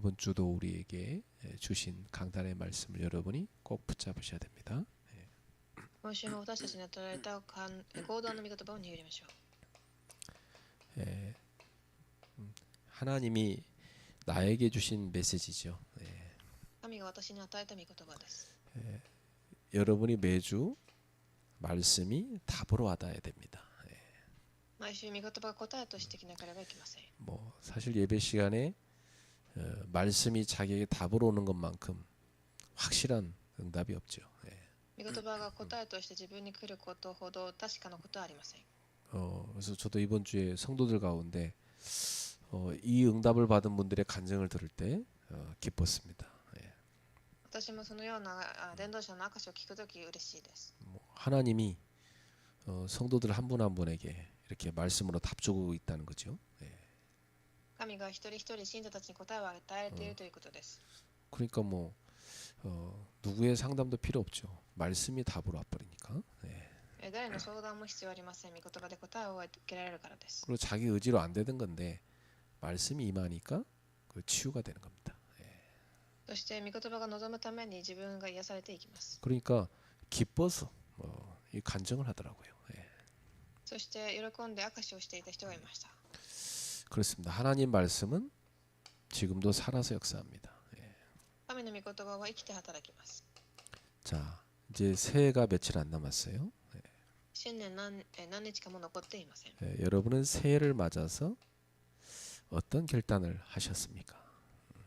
이번 주도 우리에게 주신 강단의 말씀을 여러분이 꼭 붙잡으셔야 됩니다. 今週も私たちに与えられた講談の御言葉を握りましょう。 예, 하나님이 나에게 주신 메시지죠. 神が私に与えた御言葉です。 여러분이 매주 말씀이 답으로 와닿아야 됩니다. 毎週御言葉が答えとしてきなければいけません。 뭐 사실 예배 시간에 말씀이 자기에게 답으로 오는 것만큼 확실한 응답이 없죠. 御言葉が答えとして自分に来ることほど確かなことはありません。 그래서 저도 이번 주에 성도들 가운데 이 응답을 받은 분들의 간증을 들을 때 기뻤습니다. 私もそのような伝道者の証を聞くとき嬉しいです。 하나님이 성도들 한 분 한 분에게 이렇게 말씀으로 답주고 있다는 거죠. 神が一人一人信者たちに答えを与えているということです。 그러니까 뭐 누구의 상담도 필요 없죠. 말씀이 답으로 와버리니까. 誰の相談も必要ありません。御言葉で答えを受けられるからです。 그리고 자기 의지로 안 되던 건데 말씀이 임하니까 그 치유가 되는 겁니다. そして御言葉が望むために自分が癒されていきます。 그러니까 기뻐서 이 간증을 하더라고요. そして喜んで証をしていた人がいました。 그렇습니다. 하나님 말씀은 지금도 살아서 역사합니다. 神の御言葉は生きて働きます。 자, 이제 새해가 며칠 안 남았어요. 新年何日かも残っていません。 여러분은 새해를 맞아서 어떤 결단을 하셨습니까?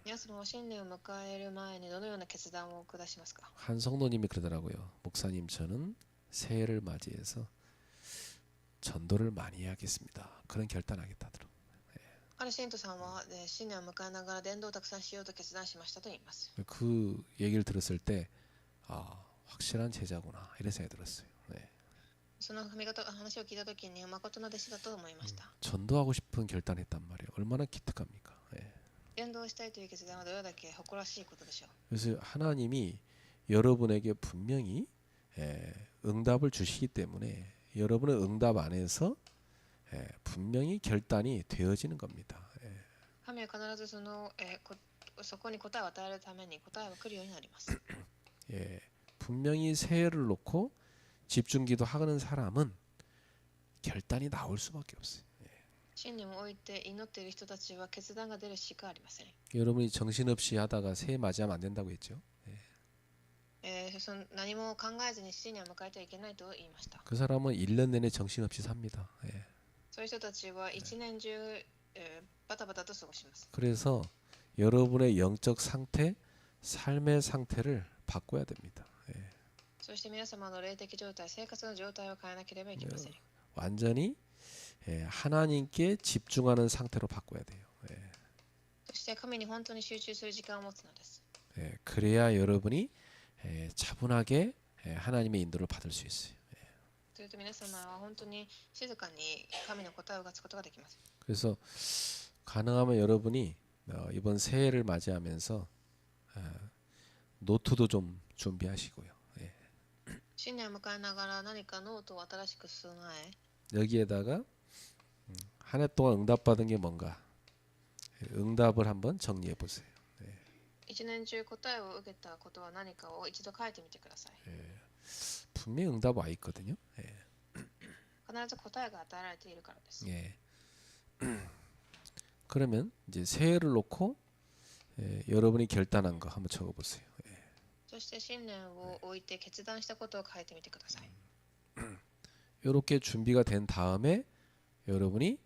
皆様は新年を迎える前にどのような決断を下しますか？ 한 성도님이 그러더라고요. 목사님, 저는 새해를 맞이해서 전도를 많이 해야겠습니다. 그런 결단하겠다더라고요. ある信徒さんは新年を迎えながら伝道をたくさんしようと決断しましたと言います。 그 얘기를 들었을 때 확실한 제자구나 이런 생각이 들었어요. その話を聞いたときに誠の弟子だと思いました。 전도하고 싶은 결단했단 말이에요. 얼마나 기특합니까? 伝道したいという決断はどれだけ誇らしいことでしょう。 그래서 하나님이 여러분에게 분명히 응답을 주시기 때문에 여러분의 응답 안에서 분명히 결단이 되어지는 겁니다. 神は必ずそこに答えを与えるために答えは来るようになります。 분명히 새해를 놓고 집중기도 하는 사람은 결단이 나올 수밖에 없어요. 信念を置いて祈っている人たちは決断が出るしかありません。 여러분이 정신없이 하다가 새해 맞이하면 안 된다고 했죠. 何も考えずに新年を迎えてはいけないと言いました。 그 사람은 1년 내내 정신없이 삽니다. そういう人たちは一年中バタバタと過ごします。 그래서 여러분의 영적 상태, 삶의 상태를 바꿔야 됩니다. そして皆様の霊的状態、生活の状態を変えなければいけません。 완전히 하나님께 집중하는 상태로 바꿔야 돼요. そして神に本当に集中する時間を持つのです。 그래야 여러분이 차분하게 하나님의 인도를 받을 수 있어요. というと皆様は本当に静かに神の答えを待つことができます。 그래서 가능하면 여러분이 이번 새해를 맞이하면서 노트도 좀 준비하시고요. 新年を迎えながら何かノートを新しく備え 여기에다가 한 해 동안 응답받은 게 뭔가 응답을 한번 정리해 보세요. 一年中答えを受けたことは何かを一度書いてみてください。 분명히 응답 와 있거든요. 必ず答えが与えられているからです。 그러면 이제 새해를 놓고 여러분이 결단한 거 한번 적어 보세요. そして新年を置いて決断したことを書いてみてください。 이렇게 준비가 된 다음에 여러분이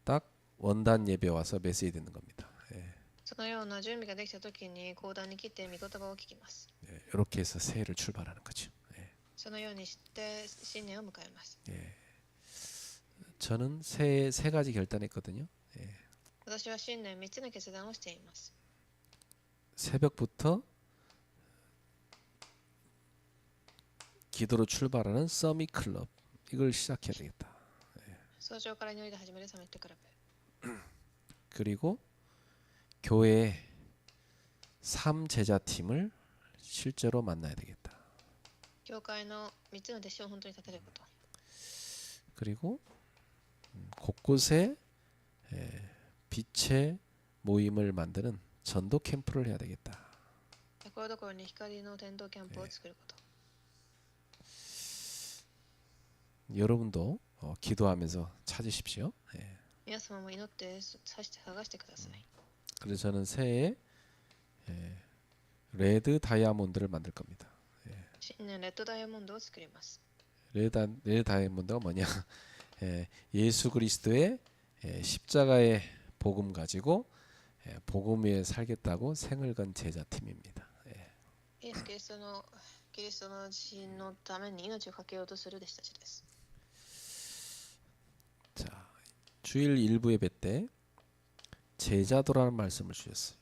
딱 원단 예배 와서 메시지 듣는 겁니다. そのような準備ができたときに講談に来て御言葉を聞きます。 이렇게 해서 새해를 출발하는 거죠. そのようにして新年を迎えます。 저는 새해 3가지 결단했거든요. 私は新年3つの決断をしています。 새벽부터 기도로 출발하는 서밋 클럽 이걸 시작해야 되겠다. 早朝から祈りで始めるサミットクラブ。 그리고 교회의 3제자팀을 실제로 만나야 되겠다. 教会の3つの弟子を本当に立てること。 그리고 곳곳에 빛의 모임을 만드는 전도 캠프를 해야 되겠다. ところどころに光の伝道キャンプを作ること。 여러분도 기도하면서 찾으십시오. 예. 皆様も祈って探してください。 그래서 저는 새해 레드 다이아몬드를 만들 겁니다. 新年レッドダイヤモンドを作ります。 레드 다이아몬드가 뭐냐? 예수 그리스도의 십자가의 복음 가지고 복음 위에 살겠다고 생을 건 제자팀입니다. イエス・キリストの死のために命を懸けようとする弟子たちです。 자, 주일 일부 예배 때 제자도라는 말씀을 주셨어요.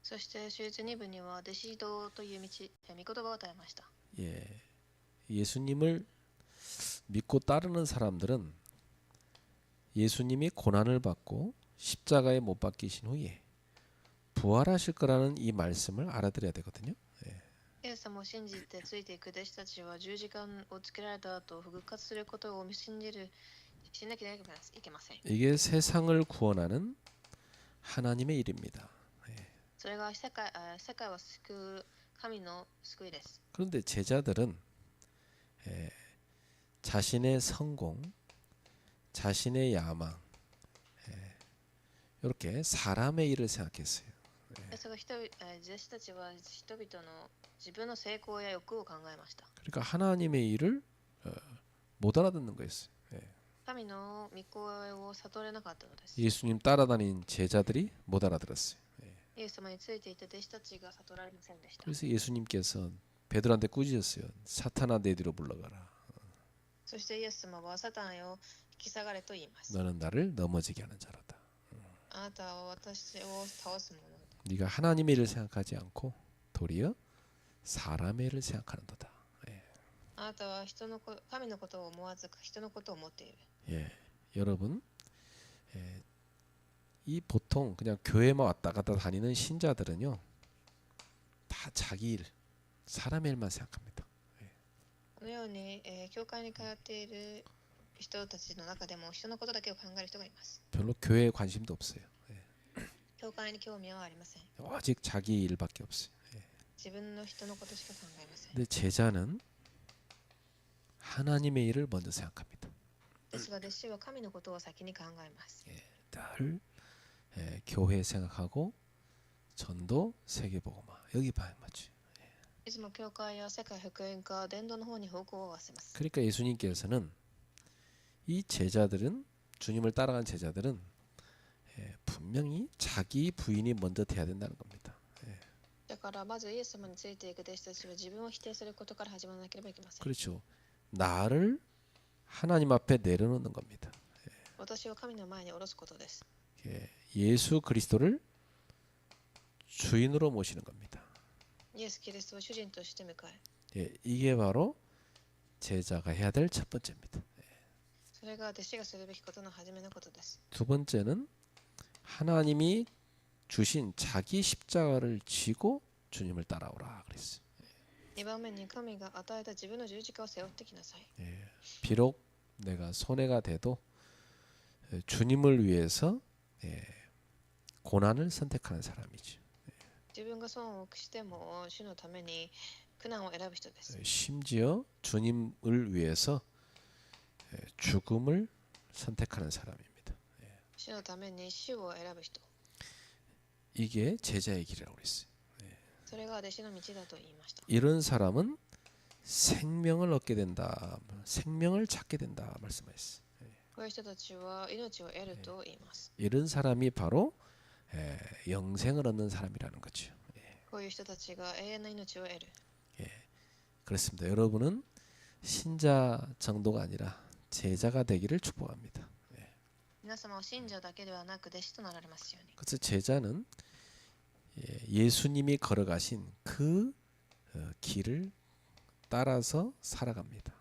そして手術2部には弟子道という道、御言葉を与えました。 예, 예수님을 믿고 따르는 사람들은 예수님이 고난을 받고 십자가에 못 박히신 후에 부활하실 거라는 이 말씀을 알아들어야 되거든요. イエス様を信じてついていく弟子たちは十字架をつけられた後復活することをしなきゃいけません。 이게 세상을 구원하는 하나님의 일입니다. それが世界を救う神の救いです。 그런데 제자들은 자신의 성공, 자신의 야망, 이렇게 사람의 일을 생각했어요. ですが弟子たちは人々の自分の成功や欲を考えました。 그러니까 하나님의 일을 못 알아듣는 거였어요. 神の御声を悟れなかったのです。 예수님 따라다닌 제자들이 못 알아들었어요. イエス様についていた弟子たちが悟られませんでした。 그래서 예수님께서 베드로한테 꾸짖었어요. 사탄아 내 뒤로 물러가라. そしてイエス様はサタンを引き下がれと言います。 너는 나를 넘어지게 하는 자로다. あなたは私を倒すものだ。 네가 하나님의 일을 생각하지 않고 도리어 사람의 일을 생각하는도다. あなたは神のことを思わず人のことを思っている。 예, 여러분, 이 보통 그냥 교회만 왔다 갔다 다니는 신자들은요, 다 자기 일, 사람의 일만 생각합니다. このように、教会に通っている人たちの中でも人のことだけを考える人がいます。 별로 교회에 관심도 없어요. 教会に興味はありません。 오직 자기 일밖에 없어요. 自分の人のことしか考えません。 근데 제자는 하나님의 일을 먼저 생각합니다. ですが弟子は神のことを先に考えます。 늘 교회 생각하고 전도 세계복음화 여기 방향 맞죠. いつも教会や世界福音化、伝道の方に方向を合わせます。 그러니까 예수님께서는 이 제자들은 주님을 따라간 제자들은 분명히 자기 부인이 먼저 돼야 된다는 겁니다. だからまずイエス様についていく弟子たちは自分を否定することから始まらなければいけません。 그렇죠. 나를 하나님 앞에 내려놓는 겁니다. 私を神の前に下ろすことです。 예수 그리스도를 주인으로 모시는 겁니다. イエス・キリストを主人として迎え、 이게 바로 제자가 해야 될 첫 번째입니다. それが弟子がするべきことの初めのことです。 두 번째는 하나님이 주신 자기 십자가를 쥐고 주님을 따라오라 그랬어요. 2番目に神が与えた自分の十字架を背負ってきなさい。 비록 내가 손해가 돼도 주님을 위해서 고난을 선택하는 사람이죠. 自分が損をしても主のために苦難を選ぶ人です。 심지어 주님을 위해서 죽음을 선택하는 사람입니다. 主のために死を選ぶ人。 이게 제자의 길이라고 그랬어요. それが弟子の道だと言いました。 이런 사람은 생명을 얻게 된다, 생명을 찾게 된다 말씀하셨어요. こういう人たちは命を得ると言います。 이런 사람이 바로 영생을 얻는 사람이라는 거죠. こういう人たちが永遠な命を得る。 그렇습니다. 여러분은 신자 정도가 아니라 제자가 되기를 축복합니다. 皆様は信者だけではなく弟子となられますように。 그래서 제자는 예수님이 걸어가신 그 길을 따라서 살아갑니다.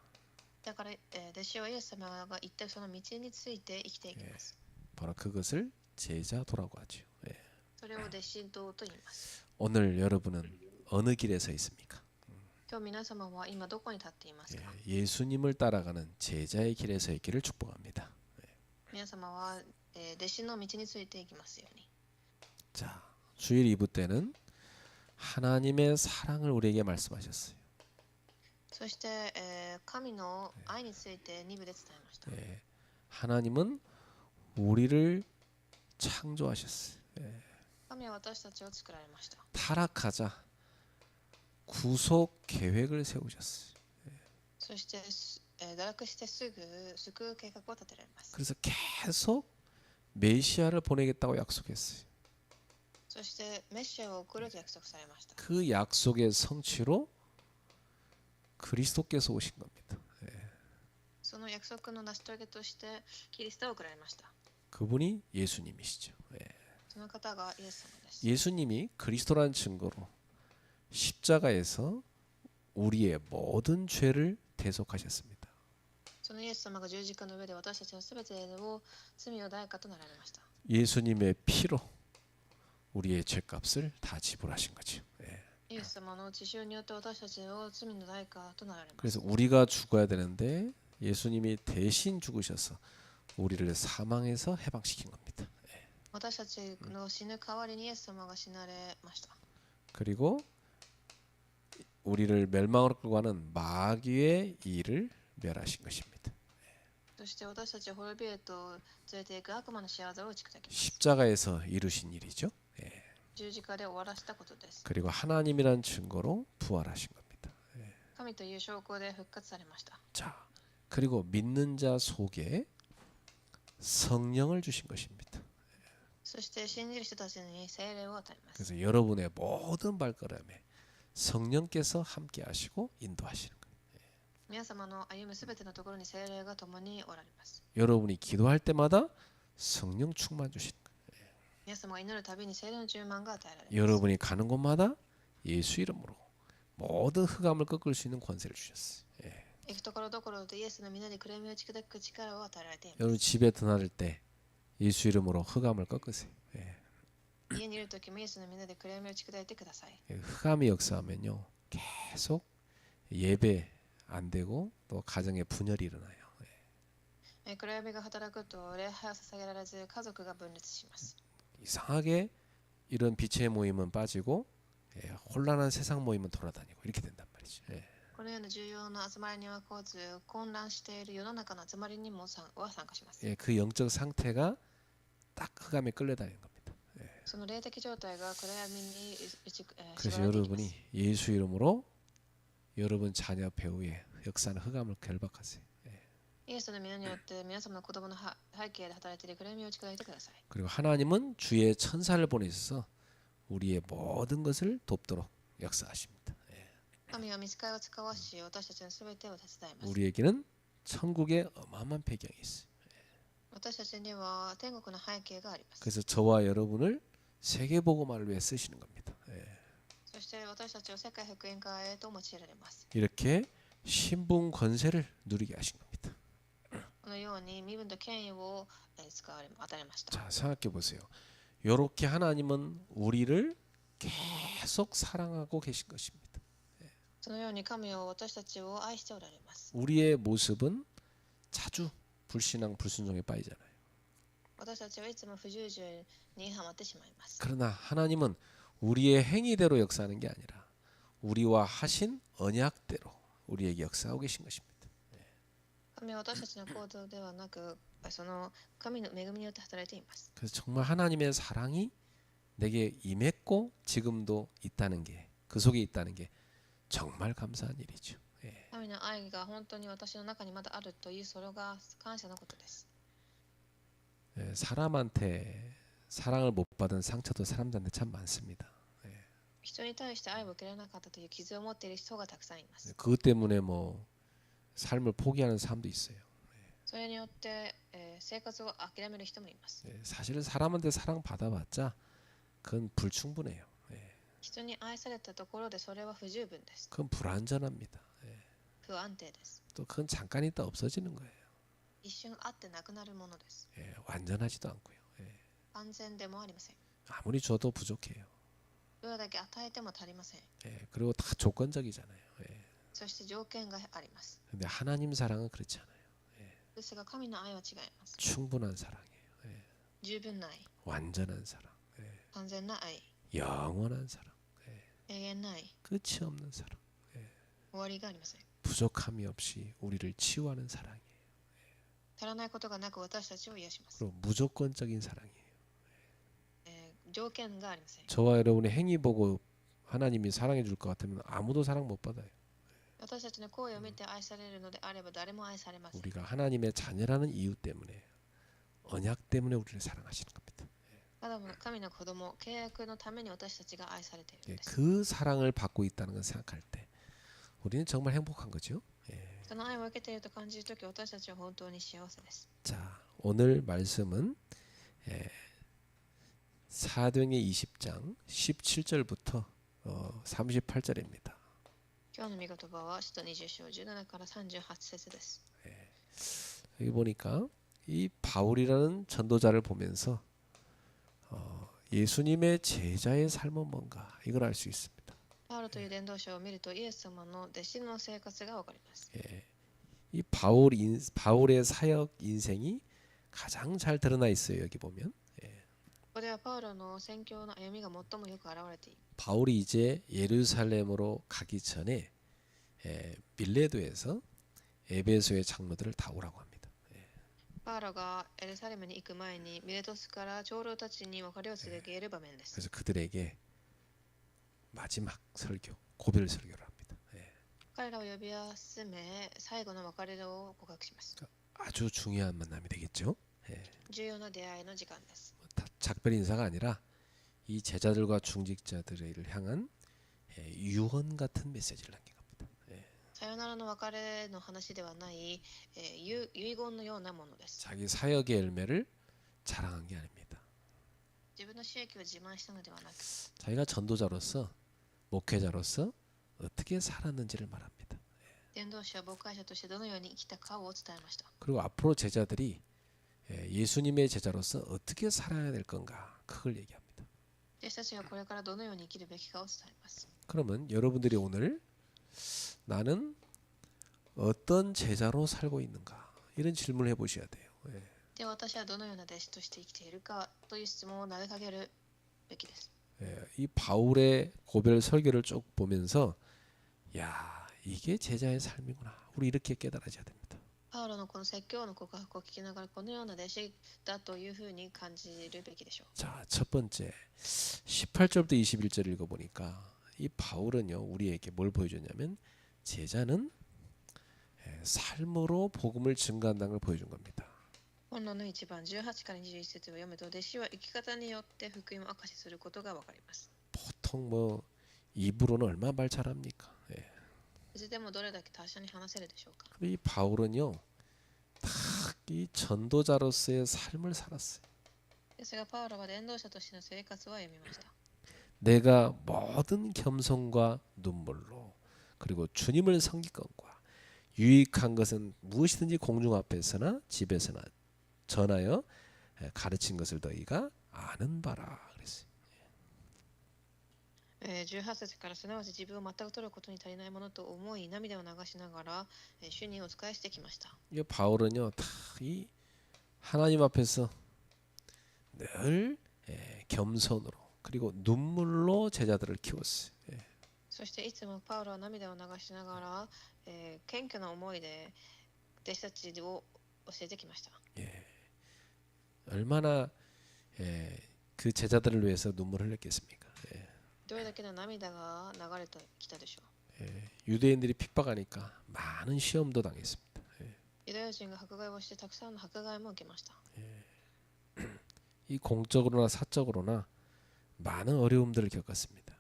だから、弟子はイエス様が言ったその道について生きていきます。 바로 그것을 제자도라고 하죠. それを弟子道と言います。 오늘 여러분은 어느 길에 서 있습니까? 今日皆様は今どこに立っていますか？ 예수님을 따라가는 제자의 길에 서 있기를 축복합니다. 皆様は、弟子の道についていきますように。 자, 주일 2부 때는 하나님의 사랑을 우리에게 말씀하셨어요. そして、神の愛について2部で伝えました。 예, 하나님은 우리를 창조하셨어요. 神は私たちを作られました。 타락하자 구속 계획을 세우셨어요. そして、堕落してすぐ救う計画を立てられます。 그래서 계속 메시아를 보내겠다고 약속했어요. そしてメシアを送ると約束されました。 그 약속의 성취로 그리스도께서 오신 겁니다. その約束の成し遂げとしてキリストを送られました。 그분이 예수님이시죠. その方がイエス様です。 예수님이 그리스도라는 증거로 십자가에서 우리의 모든 죄를 대속하셨습니다. そのイエス様が十字架の上で私たちのすべてを罪を代価となられました。 예수님의 피로 우리의 죄값을 다 지불하신 거죠. イエス様の血潮によって私たちを罪の代価となられます。 그래서 우리가 죽어야 되는데 예수님이 대신 죽으셔서 우리를 사망에서 해방시킨 겁니다. 私たちの死ぬ代わりにイエス様が死なれました。 그리고 우리를 멸망으로 끌고 가는 마귀의 일을 멸하신 것입니다. そして私たちを滅びへと連れていく悪魔の仕業を打ち砕きます。 십자가에서 이루신 일이죠. 十字架で終わらせたことです。 그리고 하나님이란 증거로 부활하신 겁니다. 神という証拠で復活されました。 자, 그리고 믿는 자 속에 성령을 주신 것입니다. そして信じる人たちに聖霊を与えます。 그래서 여러분의 모든 발걸음에 성령께서 함께 하시고 인도하시는 거예요. 皆様の歩むすべてのところに聖霊が共におられます。 여러분이 기도할 때마다 성령 충만 주시는 거예요. 皆様が祈るたびに聖霊の充満が与えられます。 여러분이 가는 곳마다 예수 이름으로 모든 흑암을 꺾을 수 있는 권세를 주셨어요. 行くところどころでイエスの皆に暗闇を打ち砕く力を与えられています。 여러분 집에 드나들 때 예수 이름으로 흑암을 꺾으세요. 家にいるときもイエスの皆で暗闇を打ち砕いてください。 흑암이 역사하면요 계속 예배 안 되고 또 가정에 분열이 일어나요. 暗闇が働くと礼拝を捧げられず家族が分裂します。 이상하게 이런 빛의 모임은 빠지고 혼란한 세상 모임은 돌아다니고 이렇게 된단 말이죠. このような重要な集まりには来ず混乱している世の中の集まりにも参加します。 그 영적 상태가 딱 흑암에 끌려다니는 겁니다. その霊的状態が暗闇に縛 그래서 られていきます。 여러분이 예수 이름으로 여러분 자녀 배우에 역사하는 흑암을 결박하세요. イエスの皆によって皆様の子供の背景で働いている暗闇を打ち砕いてください。 그리고 하나님은 주의 천사를 보내셔서 우리의 모든 것을 돕도록 역사하십니다. 神は御使いを使わし私たちのすべてを手伝います。 우리에게는 천국의 어마어마한 배경이 있어요. 私たちには天国の背景があります。 그래서 저와 여러분을 세계복음화를 위해 쓰시는 겁니다. そして私たちを世界福音化へと用いられます。 이렇게 신분 권세를 누리게 하신 겁니다. このように身分と権威を与えました。 자, 생각해 보세요. 이렇게 하나님은 우리를 계속 사랑하고 계신 것입니다. そのように神は私たちを愛しておられます。 우리의 모습은 자주 불신앙 불순종에 빠지잖아요. 私たちはいつも不従順にハマってしまいます。 그러나 하나님은 우리의 행위대로 역사하는 게 아니라 우리와 하신 언약대로 우리에게 역사하고 계신 것입니다. 神は私たちの行動ではなく、その神の恵みによって働いています。 그래서 정말 하나님의 사랑이 내게 임했고 지금도 있다는 게, 그 속에 있다는 게 정말 감사한 일이죠. 神の愛が本当に私の中にまだあるというそれが感謝のことです。 사람한테 사랑을 못 받은 상처도 사람들한테 참 많습니다. 人に対して愛を受けられなかったという傷を持っている人がたくさんいます。 그것 때문에 뭐 삶을 포기하는 사람도 있어요. それによって、生活を諦める人もいます。 사실은 사람한테 사랑 받아봤자 그건 불충분해요. 人に愛されたところでそれは不十分です。 그건 불완전합니다. 不安定です。 또 그건 잠깐 있다 없어지는 거예요. 一瞬あってなくなるものです。 완전하지도 않고요. 安全でもありません。 아무리 줘도 부족해요. どれだけ与えても足りません。 그리고 다 조건적이잖아요. そして条件があります。 근데 하나님 사랑은 그렇지 않아요. ですが神の愛は違います。 충분한 사랑이에요. 十分な愛、 완전한 사랑. 完全な愛、 영원한 사랑, 永遠な愛、 끝이 없는 사랑, 終わりがありません。 부족함이 없이 우리를 치유하는 사랑이에요. 足らないことがなく私たちを癒します。 그리고 무조건적인 사랑이에요. 条件がありません。 저와 여러분의 행위 보고 하나님이 사랑해 줄 것 같으면 아무도 사랑 못 받아요. 私たちの行為を見て愛されるのであれば誰も愛されません。 우리가 하나님의 자녀라는 이유 때문에, 언약 때문에 우리를 사랑하시는 겁니다. 神の子供、契約のために私たちが愛されているん 예, です。 그 사랑을 받고 있다는 걸 생각할 때 우리는 정말 행복한 거죠. 예. その愛を受けていると感じるとき、私たちは本当に幸せです。 자, 오늘 말씀은 사도행전 20장 17절부터 38절입니다. 今日の御言葉は使徒20章17から38節です。 여기 보니까 이 바울이라는 전도자를 보면서 예수님의 제자의 삶은 뭔가 이걸 알 수 있습니다. パウロという伝道者を見るとイエス様の弟子の生活がわかります。 이 바울의 사역 인생이 가장 잘 드러나 있어요. 여기 보면 ここではパウロの宣教の歩みが最もよく表れている。 바울이 이제 예루살렘으로 가기 전에 밀레도에서 에베소의 장로들을 다 오라고 합니다. パウロがエルサレムに行く前にミレトスから長老たちに別れを告げる場面です。 그래서 그들에게 마지막 설교, 고별 설교를 합니다. 彼らを呼び集め、最後の別れを告白します。 아주 중요한 만남이 되겠죠. 重要な出会いの時間です。 작별 인사가 아니라 이 제자들과 중직자들을 향한 유언 같은 메시지를 남긴 겁니다. さよならの別れの話ではない、遺言のようなものです。 자기 사역의 열매를 자랑한 게 아닙니다. 自分の収益を自慢したのではなく、 자기가 전도자로서, 목회자로서 어떻게 살았는지를 말합니다. 伝道者、牧会者としてどのように生きたかを伝えました。 그리고 앞으로 제자들이 예수님의 제자로서 어떻게 살아야 될 건가, 그걸 얘기합니다. 弟子たちがこれからどのように生きるべきかを伝えます。 그러면 여러분들이 오늘 나는 어떤 제자로 살고 있는가, 이런 질문을 해보셔야 돼요. で、私はどのような弟子として生きているかという質問を投げかけるべきです。 이 바울의 고별 설교를 쭉 보면서 야, 이게 제자의 삶이구나, 우리 이렇게 깨달아져야 됩니다. パウロのこの説教の告白を聞きながらこのような弟子だというふうに感じるべきでしょう。 자, 첫 번째 18절부터 21절 읽어보니까 이 바울은요, 우리에게 뭘 보여줬냐면 제자는 삶으로 복음을 증거한다는 걸 보여준 겁니다. 本論の1番18から21節を読むと、弟子は生き方によって福音を証しすることがわかります。 보통 뭐 입으로는 얼마나 말 잘합니까? いつでもどれだけ達者に話せるでしょうか。 이 바울은요, 딱 이 전도자로서의 삶을 살았어요. ですがパウロは伝道者としての生活を歩みました。 내가 모든 겸손과 눈물로, 그리고 주님을 섬기건과 유익한 것은 무엇이든지 공중 앞에서나 집에서나 전하여 가르친 것을 너희가 아는 바라 그랬어요. 18節から、すなわち自分を全く取ることに足りないものと思い涙を流しながら主にお仕えしてきました。 이 바울은요, 다 이 하나님 앞에서 늘 겸손으로, 그리고 눈물로 제자들을 키웠어요. そしていつもパウロは涙を流しながら、謙虚な思いで弟子たちを教えてきました。 얼마나 그 제자들을 위해서 눈물을 흘렸겠습니까? どれだけの涙が流れてきたでしょう。 유대인들이 핍박하니까 많은 시험도 당했습니다. ユダヤ人が迫害をしてたくさんの迫害も受けました。 이 공적으로나 사적으로나 많은 어려움들을 겪었습니다.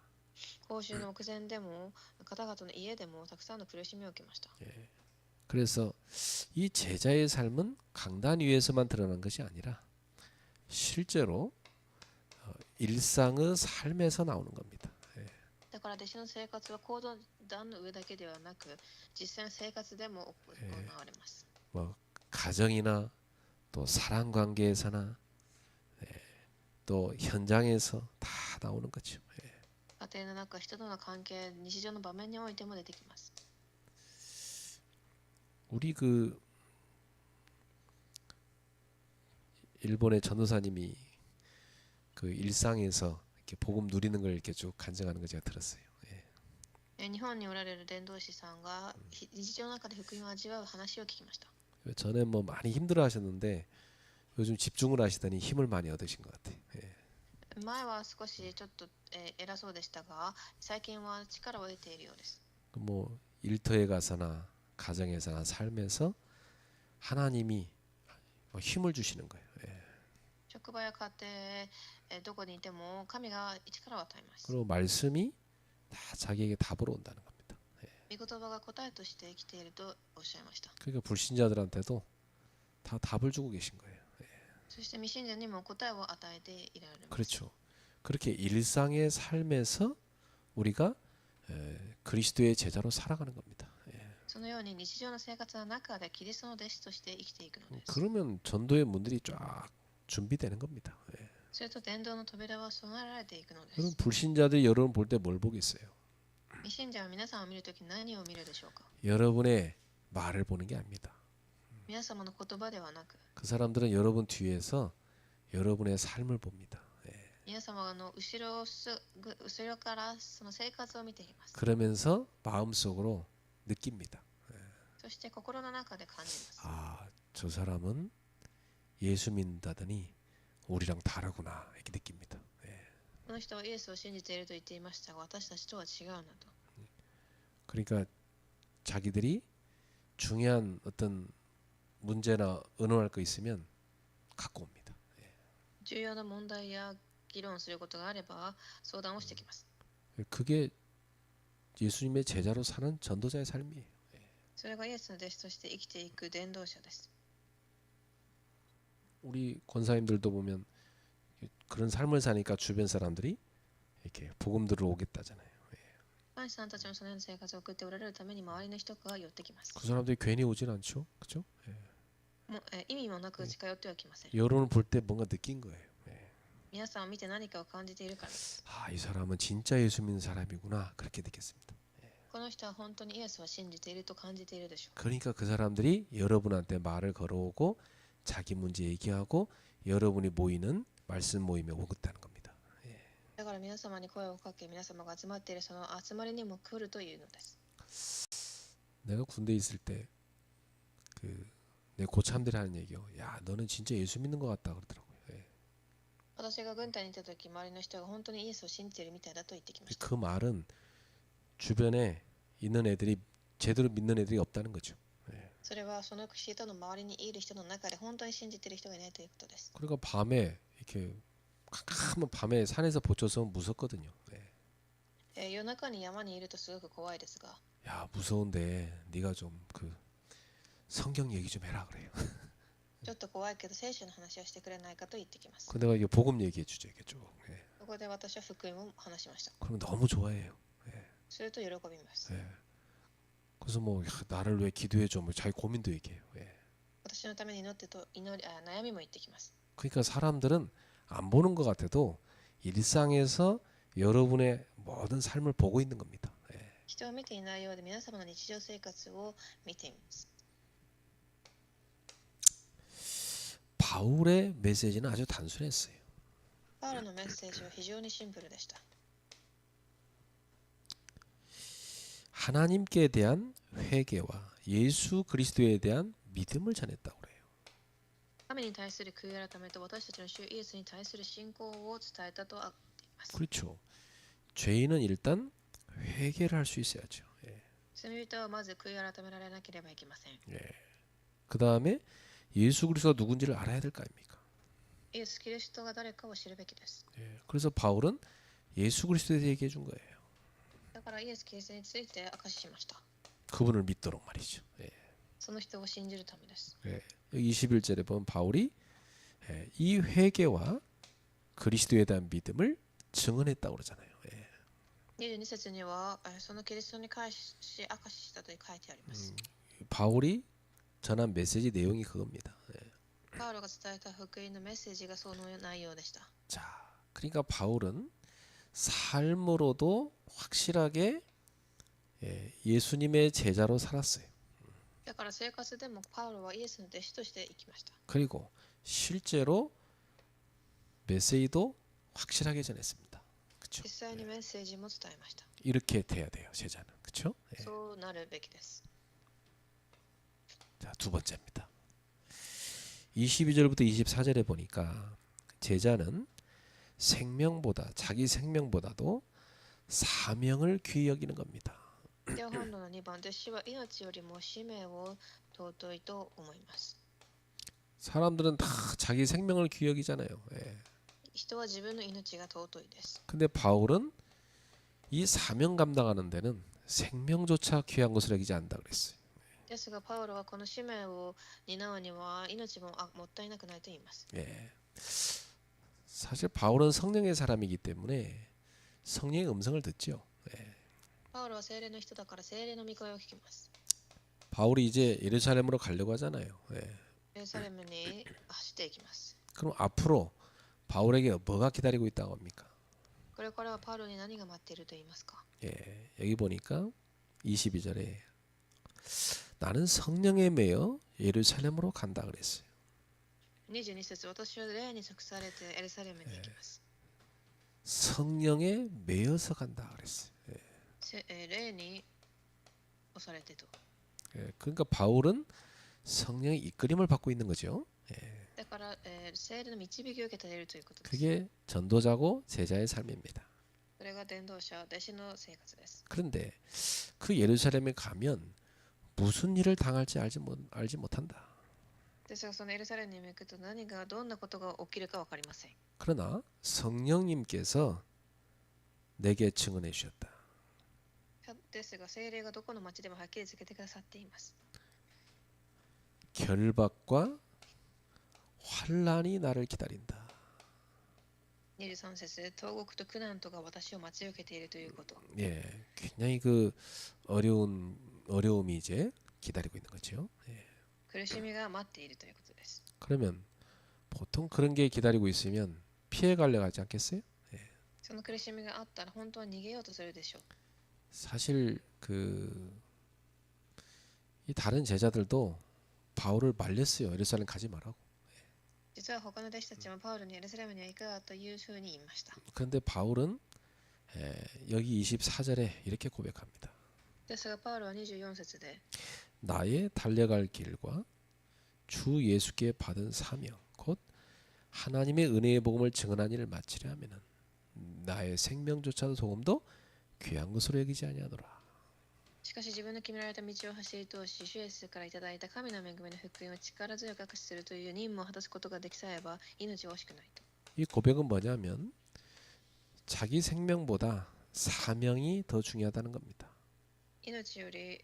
報酬の目前でも方々の家でもたくさんの苦しみを受けました。 그래서 이 제자의 삶은 강단 위에서만 드러난 것이 아니라 실제로 일상의 삶에서 나오는 겁니다. だから弟子の生活は講談の上だけではなく、実際の生活でも行われます。 뭐 가정이나 또 사랑 관계에서나 또 현장에서 다 나오는 거죠. 家庭の中、人との関係、日常の場面においても出てきます。 우리 그 일본의 전도사님이 그 일상에서 이렇게 복음 누리는 걸 이렇게 쭉 간증하는 거 제가 들었어요. 예. 日本におられる伝道師さんが日常の中で福音を味わう話を聞きました。 전에 뭐 많이 힘들어하셨는데 요즘 집중을 하시더니 힘을 많이 얻으신 것 같아요. 예. 前は少しちょっと、偉そうでしたが、最近は力を得ているようです。 뭐 일터에 가서나 가정에서나 삶에서 하나님이 힘을 주시는 거예요. 예. 職場や家庭、どこにいても神が力を与えます。 그리고 말씀이 다 자기에게 답으로 온다는 겁니다. 예. 御言葉が答えとして生きているとおっしゃいました。 그러니까 불신자들한테도 다 답을 주고 계신 거예요. 예. そして未信者にも答えを与えていられます。 그렇죠. 그렇게 일상의 삶에서 우리가 그리스도의 제자로 살아가는 겁니다. 예. そのように日常の生活の中でキリストの弟子として生きていくのです。 그러면 전도의 문들이 쫙 준비되는 겁니다. 예. すると伝道の扉は備えられていくので 그럼 す。 불신자들이 여러분 볼 때 뭘 보겠어요? 未信者は皆さんを見るとき何を見るでしょうか。 여러분의 말을 보는 게 아닙니다. 皆様の言葉ではなく、 그 사람들은 여러분 뒤에서 여러분의 삶을 봅니다. 예. 皆様の後ろからその生活を見ています。 그러면서 마음속으로 느낍니다. そして心の中で感じます。 아, 저 사람은 예수 믿는다더니 우리랑 다르구나 이렇게 느낍니다. 예. この人はイエスを信じていると言っていましたが、私たちとは違うなと。 그러니까 자기들이 중요한 어떤 문제나 의논할 거 있으면 갖고 옵니다. 重要な問題や議論することがあれば相談をしてきます。 그게 예수님의 제자로 사는 전도자의 삶이에요. それがイエスの弟子として生きていく伝道者です。 우리 권사님들도 보면 그런 삶을 사니까 주변 사람들이 이렇게 복음 들으러 오겠다잖아요. パンシさんたちもそのような生活を送っておられるために周りの人が寄ってきます。 그 사람들이 괜히 오진 않죠, 그렇죠? もう意味もなく近寄ってはきません。 여론을 볼 때 뭔가 느낀 거예요. 皆さんを見て何かを感じているからです。 아, 이 사람은 진짜 예수 믿는 사람이구나 그렇게 느꼈습니다. この人は本当にイエスを信じていると感じているでしょう。 그러니까 그 사람들이 여러분한테 말을 걸어오고 자기 문제 얘기하고 여러분이 모이는 말씀 모임에 오겠다는 겁니다. だから皆様に声をかけ、皆様が集まっているその集まりにも来るというのです。 내가 군대에 있을 때 내 고참들이 하는 얘기요. 야, 너는 진짜 예수 믿는 것 같다 그러더라고요. 예. 私が軍隊にいた時、周りの人が本当にイエスを信じているみたいだと言ってきました。 그 말은 주변에 있는 애들이 제대로 믿는 애들이 없다는 거죠. 예. それはその人の周りにいる人の中で本当に信じている人がいないということです。 그러니까 밤에 이렇게 캄캄한 밤에 산에서 보초서면 무섭거든요. 예. 夜中に山にいるとすごく怖いですが、 야, 무서운데 네가 좀 그 성경 얘기 좀 해라 그래요. ちょっと怖いけど聖書の話をしてくれないかと言ってきます。 그 내가 이게 복음 얘기해 주죠, 이게 쭉. 예. そこで私は福音を話しました。 그러면 너무 좋아해요. すると喜びます。 예. 그래서 뭐 야, 나를 왜 기도해 줘, 뭐 자기 고민도 얘기해요. 예. 私のために祈ってと悩みも言ってきます。 그러니까 사람들은 안 보는 것 같아도 일상에서 여러분의 모든 삶을 보고 있는 겁니다. 예. 人を見ていないようで皆様の日常生活を見ています。 바울의 메시지는 아주 단순했어요. パウロのメッセージは非常にシンプルでした。 하나님께 대한 회개와 예수 그리스도에 대한 믿음을 전했다고 그래요. 神に対する悔い改めと私たちの主イエスに対する信仰を伝えたとあっています。 그렇죠. 죄인은 일단 회개를 할 수 있어야죠. 예. 罪人はまず悔い改められなければいけません。 예. 그 다음에 예수 그리스도가 누군지를 알아야 될 거 아닙니까? イエス・キリストが誰かを知るべきです。 예. 그래서 바울은 예수 그리스도에 대해 얘기해 준 거예요. だからイエス・キリストについて明かししました。 그분을 믿도록 말이죠. 예. その人を信じるためです。 예. 여기 21절에 보면 바울이 이 회개와 그리스도에 대한 믿음을 증언했다고 그러잖아요. 예. 22節にはそのキリストに関し明かししたと書いてあります。 바울이 전한 메시지 내용이 그겁니다. 예. パウロが伝えた福音のメッセージがその内容でした。 자, 그러니까 바울은 삶으로도 확실하게 예수님의 제자로 살았어요. だから生活でもパウロはイエスの弟子として生きました。 그리고 실제로 메세이도 확실하게 전했습니다. 그렇죠? 実際にメッセージも伝えました。 이렇게 돼야 돼요. 제자는. 그렇죠? 예. そうなるべきです。 자, 두 번째입니다. 22절부터 24절에 보니까 제자는 생명보다 자기 생명보다도 사명을 귀히 여기는 겁니다. では本論の2番、弟子は命よりも使命を尊いと思います。 사람들은 다 자기 생명을 귀히 여기잖아요. 예. 人は自分の命が尊いです。 근데 바울은 이 사명 감당하는 데는 생명조차 귀한 것을 여기지 않는다 그랬어요. ですが、パウロはこの使命を担うには命ももったいなくないと言います。 예. 사실 바울은 성령의 사람이기 때문에 성령의 음성을 듣죠. 예. パウロは聖霊の人だから聖霊の御声を聞きます。 바울이 이제 예루살렘으로 가려고 하잖아요. 예. エルサレムに走っていきます。 그럼 앞으로 바울에게 뭐가 기다리고 있다고 합니까? これからはパウロに何が待っていると言いますか。 예. 여기 보니까 22절에 나는 성령에 매여 예루살렘으로 간다 그랬어요. 22節、私は霊に即されてエルサレムに行きます。 성령에 매여서 간다 그랬어요. 霊に押されてと。 예. 그러니까 바울은 성령의 이끌림을 받고 있는 거죠. 예. だから、聖霊の導きを受けているということです。 그게 전도자고 제자의 삶입니다. それが伝道者、弟子の生活です。 그런데 그 예루살렘에 가면 무슨 일을 당할지 알지 못한다. ですが、そのエルサレムに行くと何がどんなことが起きるか分かりません。 그러나 성령님께서 내게 증언해 주셨다. ですが、聖霊がどこの町でもはっきりつけてくださっています。 결박과 환란이 나를 기다린다. 23節、投獄と苦難とが私を待ち受けているということ。 예, 굉장히 그 어려움이 이제 기다리고 있는 거죠. 예. 苦しみが待っているということです。 그러면 보통 그런 게 기다리고 있으면 피해 가려고 하지 않겠어요? その苦しみがあったら本当は逃げようとするでしょう。 사실 이 다른 제자들도 바울을 말렸어요. 예루살렘 가지 말라고. 実は他の弟子たちもパウロにエルサレムには行くなというふうに言いました。 그런데 바울은 여기 24절에 이렇게 고백합니다. ですが、パウロは24節で 나의 달려갈 길과 주 예수께 받은 사명 곧 하나님의 은혜의 복음을 증언한 일을 마치려 하면은 나의 생명조차도 조금도 귀한 것으로 여기지 아니하노라. しかし自分の決められた道を走り通し、主イエスからいただいた神の恵みの福音を力強く証しするという任務を果たすことができさえば命は惜しくないと。 이 고백은 뭐냐면 자기 생명보다 사명이 더 중요하다는 겁니다. 命より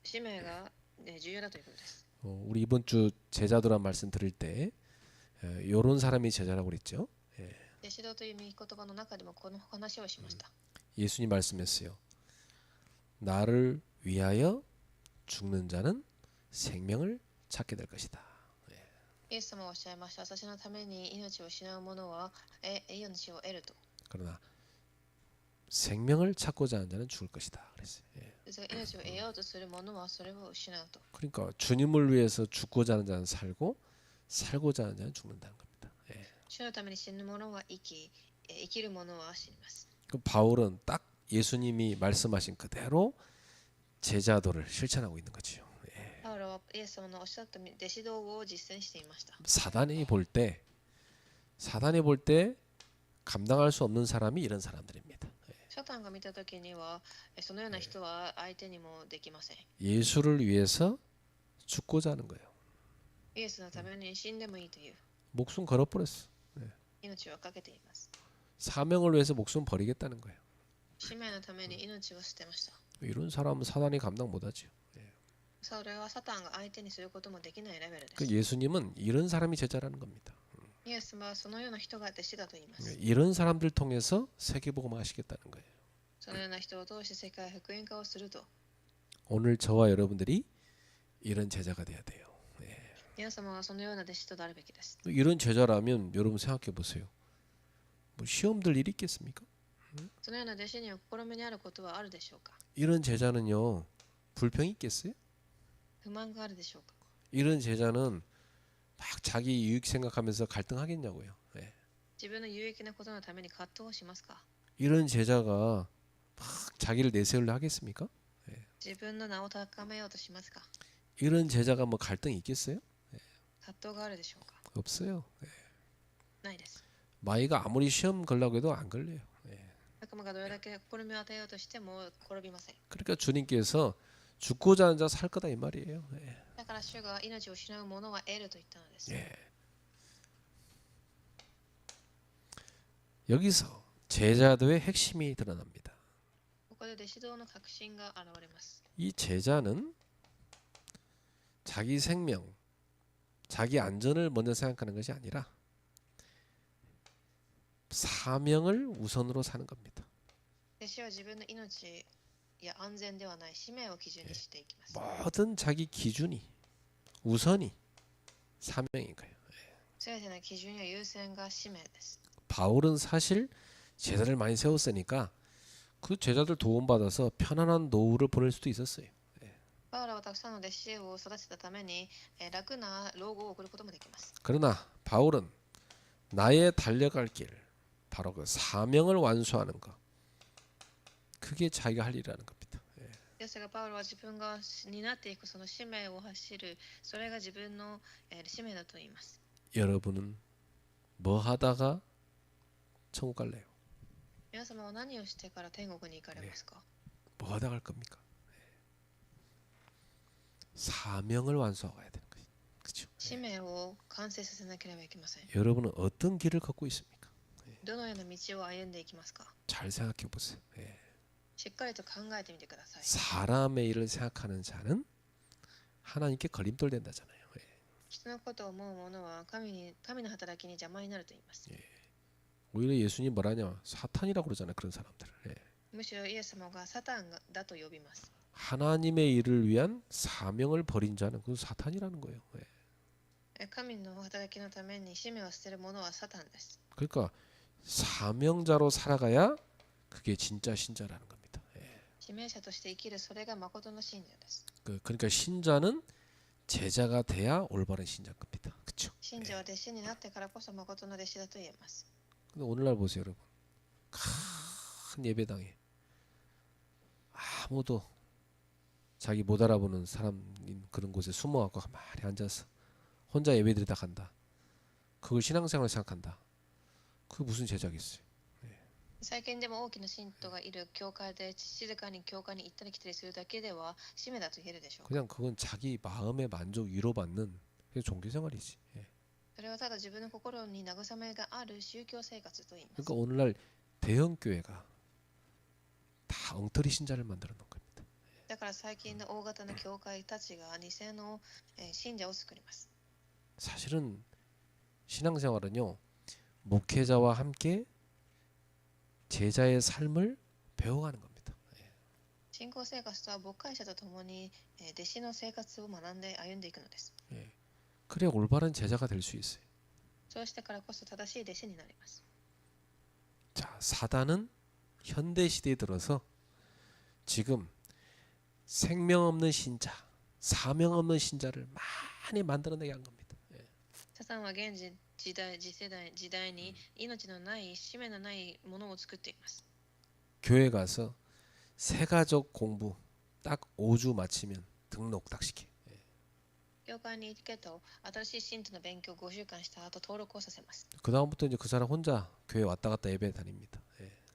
使命が重要だということです。 우리 이번 주 제자도란 말씀 들을 때 이런 사람이 제자라고 그랬죠. 弟子道という御言葉の中でもこの話をしました。 예수님 말씀했어요. 나를 위하여 죽는 자는 생명을 찾게 될 것이다. イエス様はおっしゃいました。私のために命を失う者は命を得ると。 그러나 생명을 찾고자 하는 자는 죽을 것이다. 그랬어요. ですが命を得ようとする者はそれを失うと。 그러니까 주님을 위해서 죽고자 하는 자는 살고 살고자 하는 자는 죽는다는 겁니다. 主のために死ぬ者は生きる者は死にます。 그 바울은 딱 예수님이 말씀하신 그대로 제자도를 실천하고 있는 거지요. パウロはイエス様のおっしゃった弟子道を実践していました。 사단이 볼 때 감당할 수 없는 사람이 이런 사람들입니다. サタンが見たときにはそのような人は相手にもできません。 예수를 위해서 죽고자 하는 거예요. イエスのために死んでもいいという 목숨 걸어버렸어. 命をかけています。 사명을 위해서 목숨 버리겠다는 거예요. 使命のために命を捨てました。 이런 사람은 사단이 감당 못하죠. それはサタンが相手にすることもできないレベルで 그 す。 예수님은 이런 사람이 제자라는 겁니다. イエス様はそのような人が弟子だと言います。 이런 사람들 통해서 세계복음 하시겠다는 거예요. そのような人を通して世界福音化をすると。 오늘 저와 여러분들이 이런 제자가 돼야 돼요. 皆様はそのような弟子となるべきです。 이런 제자라면 여러분 생각해 보세요. 뭐 시험 들 일이 있겠습니까? そのような弟子には試みにあることはあるでしょうか。 이런 제자는요 불평이 있겠어요? 不満があるでしょうか。 이런 제자는 막 자기 이익 생각하면서 갈등하겠냐고요. 自分の有益なことのために葛藤をしますか？ 이런 제자가 막 자기를 내세우려 하겠습니까? 自分の名を高めようとしますか？ 이런 제자가 뭐 갈등이 있겠어요? 葛藤があるでしょうか？ 없어요. ないです。 마이가 아무리 시험 걸라고 해도 안 걸려요. 悪魔がどれだけ試みを与えようとしても転びません。 그러니까 주님께서 죽고자 하는 자 살 거다 이 말이에요. だから主が命を失う者は得ると言ったのです。 여기서 제자도의 핵심이 드러납니다. ここで弟子道の核心が現れます。 이 제자는 자기 생명, 자기 안전을 먼저 생각하는 것이 아니라 사명을 우선으로 사는 겁니다. 弟子は自分の命や安全ではない使命を基準にしていきます。 모든 자기 기준이 우선이 사명인 거예요. すべての基準や優先が使命です。 바울은 사실 제자를 많이 세웠으니까 그 제자들 도움받아서 편안한 노후를 보낼 수도 있었어요. パウロはたくさんの弟子を育てたために楽な老後を送ることもできます。 그러나 바울은 나의 달려갈 길, 바로 그 사명을 완수하는 것, 그게 자기가 할 일이라는 겁니다. ですがパウロは自分が担っていくその使命を走る、それが自分の使命だと言います。 여러분은 뭐 하다가 천국 갈래요? 皆様は何をしてから天国に行かれますか？ 뭐 하다 갈 겁니까? 사명을 완수하고 가야 되는 거예요. 그렇죠? 使命を完成させなければいけません。 여러분은 어떤 길을 걷고 있습니까? どのような道を歩んでいきますか？ 잘 생각해 보세요. しっかりと考えてみてください。 사람의 일을 생각하는 자는 하나님께 걸림돌 된다잖아요. 人のことを思う者は神の働きに邪魔になると言います。 오히려 예수님 뭐라냐? 사탄이라고 그러잖아요. 그런 사람들을. むしろイエス様がサタンだと呼びます。 하나님의 일을 위한 사명을 버린 자는 그 사탄이라는 거예요. 神の働きのために使命を捨てる者はサタンです。 그러니까 사명자로 살아가야 그게 진짜 신자라는 겁니다. 使命者として生きる、それが誠の信者です。 그러니까 신자는 제자가 돼야 올바른 신자인 겁니다. 그렇죠? 信者は弟子になってからこそ誠の弟子だと言えます。 근데 오늘날 보세요, 여러분. 큰 예배당에 아무도 자기 못 알아보는 사람인 그런 곳에 숨어갖고 가만히 앉아서 혼자 예배드리다 간다. 그걸 신앙생활을 생각한다. 그게 무슨 제자겠어요? 最近でも大きな信徒がいる教会で静かに教会に行ったり来たりするだけでは使命だと言えるでしょうか。 그냥 그건 자기 마음의 만족 위로받는 그게 종교생활이지. それはただ自分の心に慰めがある宗教生活と言います。 그러니까 오늘날 대형 교회가 다 엉터리 신자를 만들어 놓은 겁니다. だから最近の大型の教会たちが偽の信者を作ります。 사실은 신앙생활은요, 목회자와 함께 제자의 삶을 배워가는 겁니다. 信仰生活とは牧会者と共に弟子の生活を学んで歩んでいくのです。 그래야 올바른 제자가 될 수 있어요. そうしてからこそ正しい弟子になります。 자, 사단은 현대 시대에 들어서 지금 생명 없는 신자, 사명 없는 신자를 많이 만들어내게 한 겁니다. サタンは現時代に命のない使命のないものを作っています。 교회 가서 새가족 공부 딱 5주 마치면 등록 딱 시켜. 教会に行けと新しい信徒の勉強を5週間した後登録をさせます。 그 다음부터 이제 그 사람 혼자 교회 왔다 갔다 예배 다닙니다.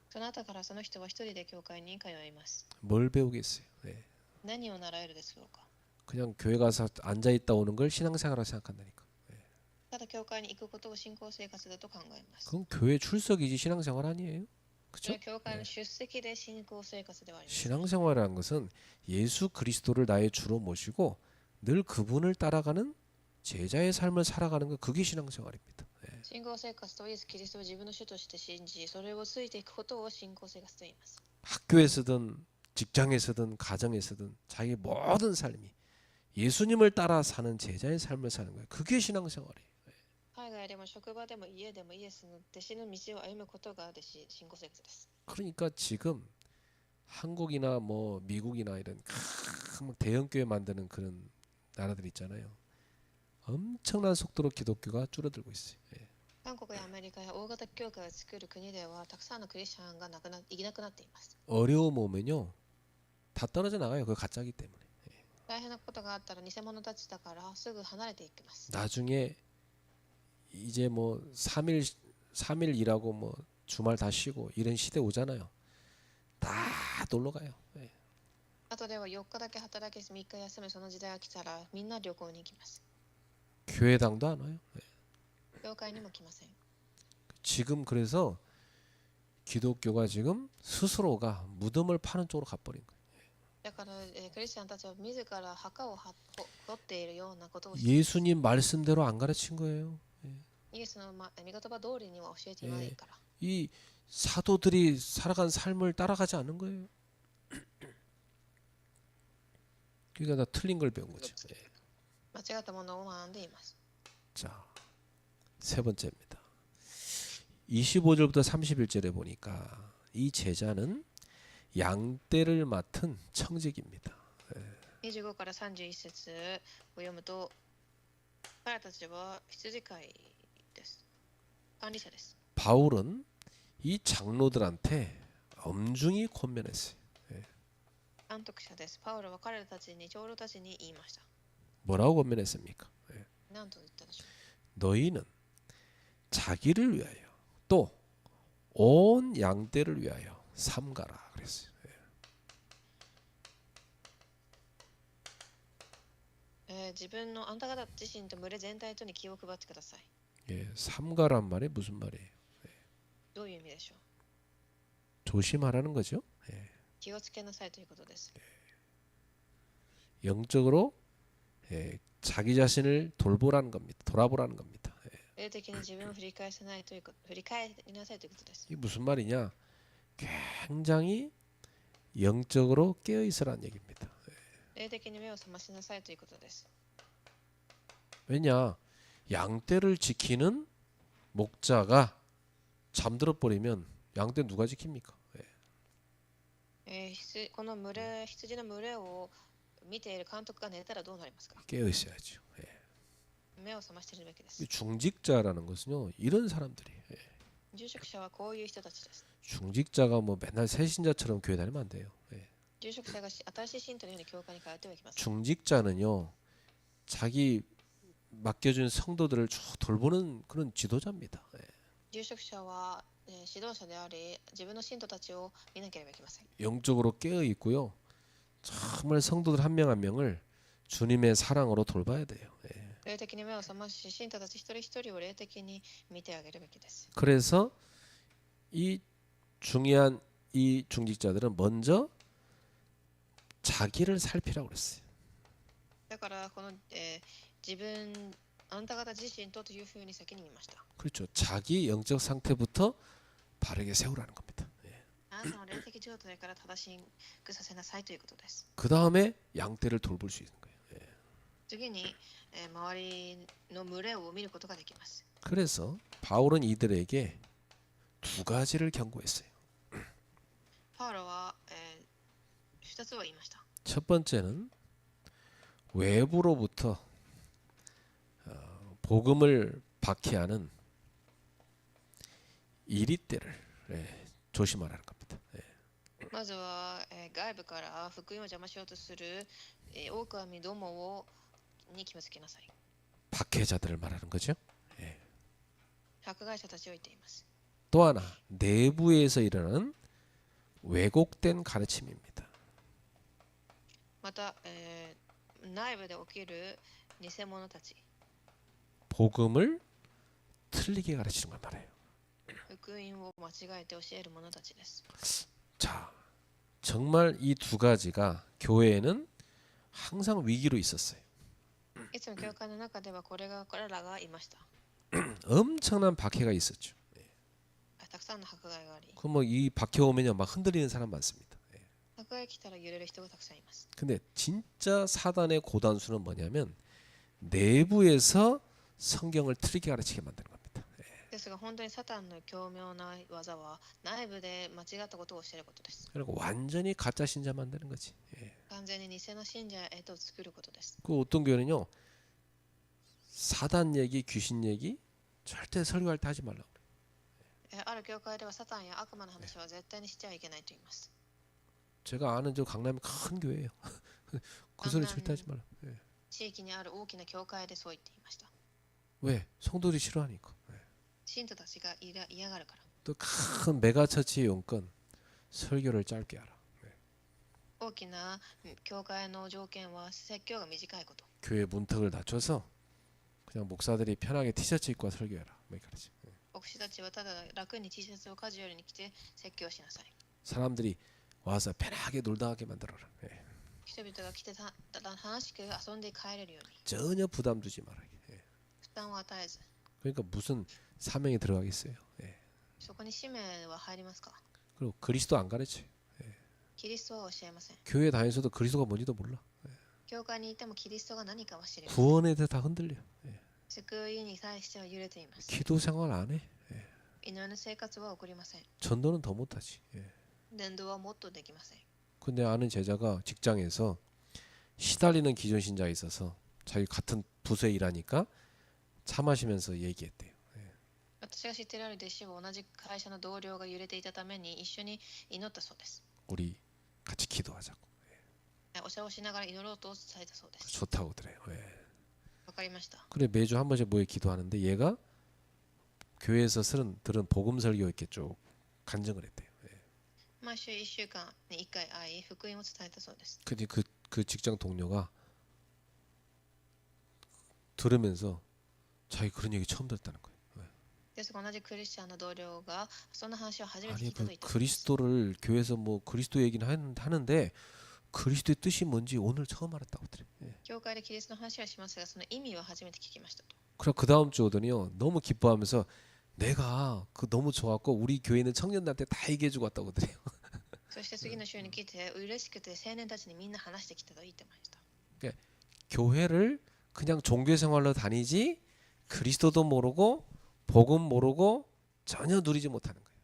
その後からその人は一人で教会に通います。 뭘 배우겠어요? 何を習えるでしょうか。 그냥 교회 가서 앉아 있다 오는 걸 신앙생활이라고 생각한다니까. ただ教会に行くことを信仰生活だと考えます。 그건 교회 출석이지 신앙생활 아니에요. それ 그렇죠? は教会の出席で信仰生活ではあります。 신앙생활이라는 것은 예수 그리스도를 나의 주로 모시고 늘 그분을 따라가는 제자의 삶을 살아가는 것, 그게 신앙생활입니다. 信仰生活とイエス・キリストを自分の主として信じ、それをついていくことを信仰生活と言います。 학교에서든 직장에서든 가정에서든 자기 모든 삶이 예수님을 따라 사는 제자의 삶을 사는 거예요. 그게 신앙생활이에요. 海外でも職場でも家でもイエスの弟子の道を歩むことが信仰生活です。 그러니까 지금 한국이나 뭐 미국이나 이런 큰 대형 교회 만드는 그런 나라들 있잖아요. 엄청난 속도로 기독교가 줄어들고 있어요. 韓国やアメリカや大型教会を作る国ではたくさんのクリスチャンがいなくなっています。 어려움 오면요 다 떨어져 나가요. 그 가짜기 때문에. 大変なことがあったら偽物たちだからすぐ離れていきます。 나중에 이제 뭐 3일 일하고 뭐 주말 다 쉬고 이런 시대 오잖아요. 다 놀러 가요. 예. あとでは4日だけ働き3日休むその時代が来たらみんな旅行に行きます。 교회당도 안 와요. 예. 教会にも来ません。 지금 그래서 기독교가 지금 스스로가 무덤을 파는 쪽으로 가버린 거예요. だから、クリスチャンたちは自ら墓を掘っているようなことをしています。 예수님 말씀대로 안 가르친 거예요. イエスの御言葉通りには教えていないから。 이 사도들이 살아간 삶을 따라가지 않은 거예요. 그러니까 다 틀린 걸 배운 거죠. 예. 間違ったものを学んでいます。 자, 세 번째입니다. 25절부터 31절에 보니까 이 제자는 양떼를 맡은 청직입니다. 25から31節を読むと、彼たちは羊飼いです。管理者です。 바울은 이 장로들한테 엄중히 권면했어요. 監督者です。パウロは彼らたちに、長老たちに言いました。 뭐라고 권면했습니까? 何と言ったでしょ 너희는 자기를 위하여 또 온 양떼를 위하여 삼가라 그랬어요. 自分のあんた方自身と群れ全体とに気を配ってください。 예, 삼가란 말이 무슨 말이에요? どういう意味でしょう。 조심하라는 거죠. 気をつけなさいということです。 영적으로 자기 자신을 돌보라는 겁니다. 돌아보라는 겁니다. 霊的に自分を振り返りなさいということです。 이게 무슨 말이냐? 굉장히 영적으로 깨어 있으라는 얘기입니다. 霊的に目を覚ましなさいということです。 왜냐? 양떼를 지키는 목자가 잠들어 버리면 양떼 누가 지킵니까? この羊の群れを見ている監督が寝たらどうなりますか。 깨어 있어야죠. 目を覚ましているべきです。 이 중직자라는 것은요 이런 사람들이. 住職者はこういう人たちです。 중직자가 뭐 맨날 새신자처럼 교회 다니면 안 돼요. 住職者が新しい信徒のように教会に通ってはいけません。 중직자는요 자기 맡겨준 성도들을 쭉 돌보는 그런 지도자입니다. 住職者は、指導者であり、自分の信徒たちを見なければいけません。 영적으로 깨어 있고요. 정말 성도들 한 명 한 명을 주님의 사랑으로 돌봐야 돼요. 霊的に目を覚まし、信徒たち一人一人を霊的に見てあげるべきです。 그래서 이 중요한 이 중직자들은 먼저 자기를 살피라고 그랬어요. だからこの、自分あなた方自身とというふうに先に言いました。 그렇죠. 자기 영적 상태부터 바르게 세우라는 겁니다. あなたの霊的状態から正しくさせなさいということです。 그 다음에 양떼를 돌볼 수 있는 거예요. 次に、周りの群れを見ることができます。 그래서 바울은 이들에게 두 가지를 경고했어요. パウロは、2つを言いました。 첫 번째는 외부로부터 복음을 박해하는 이리떼를 조심하라는 겁니다. まずは、外部から福音を邪魔しようとする、狼どもに気をつけなさい。 박해자들을 말하는 거죠. 迫害者たちを言っています。 또 하나 내부에서 일어나는 왜곡된 가르침입니다. また、内部で起きる偽物たち、 복음을 틀리게 가르치는 걸 말해요. 福音を間違えて教える者たちです。 자, 정말 이 두 가지가 교회에는 항상 위기로 있었어요. いつも教会の中ではこれらがいました。 엄청난 박해가 있었죠. たくさんの迫害があり、 그 뭐 이 박해 오면요 막 흔들리는 사람 많습니다. 迫害来たら揺れる人がたくさんいます。 근데 진짜 사단의 고단수는 뭐냐면 내부에서 성경을 틀리게 가르치게 만드는 겁니다. ですが本当にサタンの巧妙な技は内部で間違ったことを教えることです。 그리고 완전히 가짜 신자 만드는 거지. 完全に偽の信者へと作ることです。 그 어떤 교회는요 사단 얘기, 귀신 얘기 절대 설교할 때 하지 말라고. ある教会ではサタンや悪魔の話は絶対にしちゃいけないと言います。 제가 아는 저 강남이 큰 교회예요. 그 소리 절대 하지 말라. 예. 地域にある大きな教会でそう言っていました。 왜? 성도들이 싫어하니까. 예. 信徒たちが嫌がるから。 또 큰 메가처치의 용건 설교를 짧게 하라. 大きな教会の条件は説教が短いこと。 교회 문턱을 낮춰서 그냥 목사들이 편하게 티셔츠 입고 설교해라. 뭐 이렇게 하지. 牧師たちはただ楽に T シャツをカジュアルに着て説教しなさい。 사람들이 와서 편하게 놀다 가게 만들어라. 예. 人々が来て楽しく遊んで帰れるように 전혀 부담 주지 말아요. 예. 負担を与えず、 그러니까 무슨 사명이 들어가겠어요. 예. そこに使命は入りますか。 그리고 그리스도 안 가르쳐요. キリストは教えません。 교회 다니서도 그리스도가 뭔지도 몰라. 教会にいてもキリストが何かは知りません。 구원에 대해서 다 흔들려. 예. 救いに対しては揺れています。 기도 생활 안 해. 祈りの生活は送りません。 전도는 더 못하지. 예. 伝道はもっとできません。 근데 아는 제자가 직장에서 시달리는 기존 신자가 있어서 자기 같은 부서에 일하니까 차 마시면서 얘기했대요. 私が知っているある弟子は同じ会社の同僚が揺れていたために一緒に祈ったそうです。 우리 같이 기도하자고. お茶をしながら祈ろうとされたそうです。 좋다고 그래요. 예. わかりました。 그래 매주 한 번씩 모여 기도하는데 얘가 교회에서 들은 복음 설교 이렇게 쭉 간증을 했대요. 예. 毎週1週間に1回会い、福音を伝えたそうです。 근데 그 직장 동료가 들으면서 자기 그런 얘기 처음 들었다는 거예요. ですが同じクリスチャンの同僚がそんな話を初めて聞 아니 いたと 그 言っています。 그리스도를 교회에서 뭐 그리스도 얘기는 하는데 그리스도의 뜻이 뭔지 오늘 처음 알았다고 그래. 예. 教会でキリストの話はしますが、その意味は初めて聞きましたと。 그럼 그 다음 주 오더니요 너무 기뻐하면서 내가 그 너무 좋았고 우리 교회 있는 청년들한테 다 얘기해주고 왔다고 그래요. そして次の週に来て嬉しくて青年たちにみんな話してきたと言ってました。 교회를 그냥 종교 생활로 다니지 그리스도도 모르고 복음 모르고 전혀 누리지 못하는 거예요.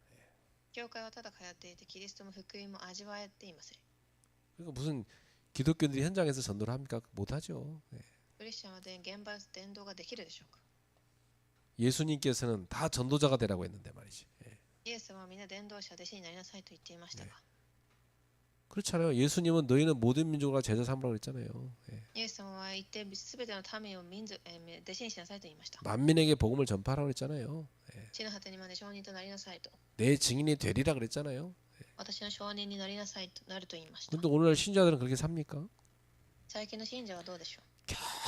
教会はただ通っていてキリストも福音も味わえていません。 그러니까 무슨 기독교인들이 현장에서 전도를 합니까? 못하죠. 예. クリスチャンは現場伝道ができるでしょうか。 예수님께서는 다 전도자가 되라고 했는데 말이지. 예. イエス様はみんな伝道者弟子になりなさいと言っていましたが、 그렇잖아요. 예수님은 너희는 모든 민족과 제자 삼으라고 그랬잖아요. 예. イエス様は言ってすべての民を弟子にしなさいと言いました。 만민에게 복음을 전파하라고 그랬잖아요. 예. 地の果てにまで証人となりなさいと。 내 증인이 되리라 그랬잖아요. 私の証人になりなさいとなると言いました。 근데 오늘날 신자들은 그렇게 삽니까? 最近の信者はどうでしょう。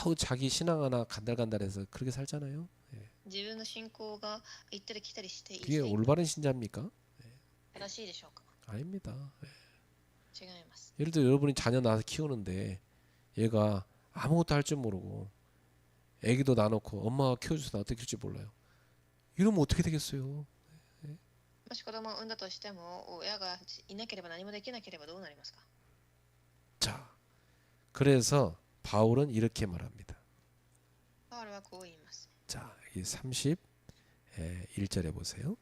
겨우 자기 신앙 하나 간달간달해서 그렇게 살잖아요. 예. 自分の信仰が行ったり来たりしてい 그게 て 올바른 신자입니까? 正しいでしょうか。 아닙니다. 예. 違います。 예를 들어 여러분이 자녀 낳아서 키우는데 얘가 아무것도 할 줄 모르고 애기도 낳아놓고 엄마가 키워줘서 나 어떻게 키울지 몰라요. 이러면 어떻게 되겠어요? もし子供を産んだとしても親がいなければ何もできなければどうなりますか。 자, 그래서 바울은 이렇게 말합니다. パウルはこう言います。 자, 이 31절에 보세요.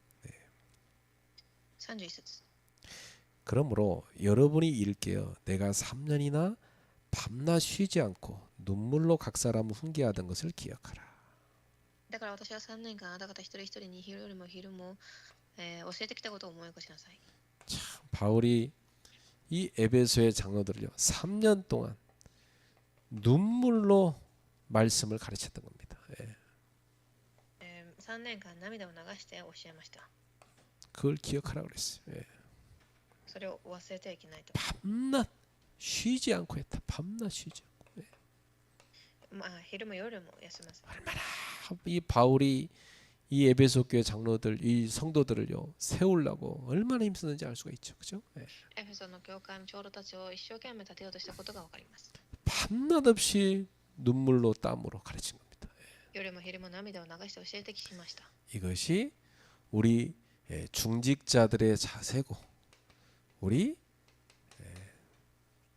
31節。 그러므로 여러분이 일깨어 내가 3년이나 밤낮 쉬지 않고 눈물로 각 사람을 훈계하던 것을 기억하라. だから私は3年間あなた方一人一人に夜も昼も、教えてきたことを思い起こしなさい。 참, 바울이 이 에베소의 장로들을요 3년 동안 눈물로 말씀을 가르쳤던 겁니다. 예. 3年間涙を流して教えました。 그걸 기억하라고 그랬어요. 예. それを忘れてはいけないと。 밤낮 쉬지 않고 했다. 밤낮 쉬지 않고. 예. まあ昼も夜も休ませ。 얼마나 이 바울이 이 에베소 교회 장로들, 이 성도들을요 세우려고 얼마나 힘쓰는지 알 수가 있죠, 그죠? 예. エフェソの教会の長老たちを一生懸命立てようとしたことがわかります。 밤낮 없이 눈물로 땀으로 가르친 겁니다. 夜も昼も涙を流して教えてきました。 이것이 우리 중직자들의 자세고 우리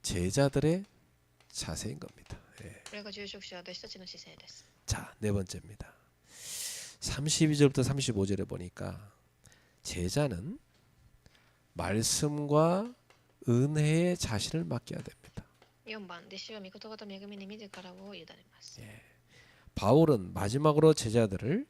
제자들의 자세인 겁니다. これが住職者私たちの姿勢です。 자, 네 번째입니다. 32절부터 35절에 보니까 제자는 말씀과 은혜에 자신을 맡겨야 됩니다. 4番、弟子は御言葉と恵みに自らを委ねます。 바울은 마지막으로 제자들을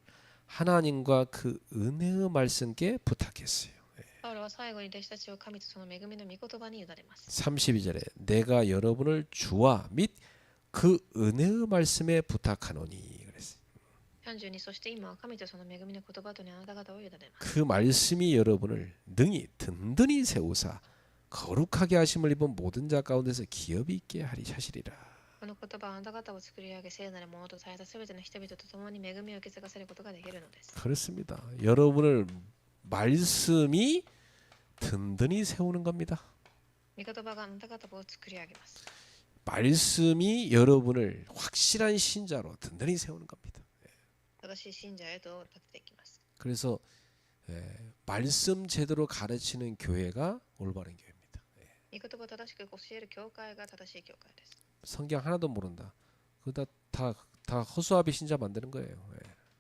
하나님과 그 은혜의 말씀께 부탁했어요. パウロは最後に弟子たちを神とその恵みの御言葉に委ねます。 32절에 내가 여러분을 주와 및 그 은혜의 말씀에 부탁하노니 그랬어요. 32そして今は神とその恵みの言葉とにあなた方を委ねます。 그 말씀이 여러분을 능히 든든히 세우사 거룩하게 하심을 입은 모든 자 가운데서 기업이 있게 하시리라. この言葉はあなた方を作り上げ聖なるものとされたすべての人々と共に恵みを受け継がせることができるのです。 그렇습니다. 여러분을 말씀이 든든히 세우는 겁니다. 御言葉があなた方を作り上げます。 말씀이 여러분을 확실한 신자로 든든히 세우는 겁니다. 正しい信者へと立てていきます。 그래서 말씀 제대로 가르치는 교회가 올바른 교회입니다. 御言葉を正しく教える教会が正しい教会です。 성경 하나도 모른다. 그거 다 허수아비 신자 만드는 거예요.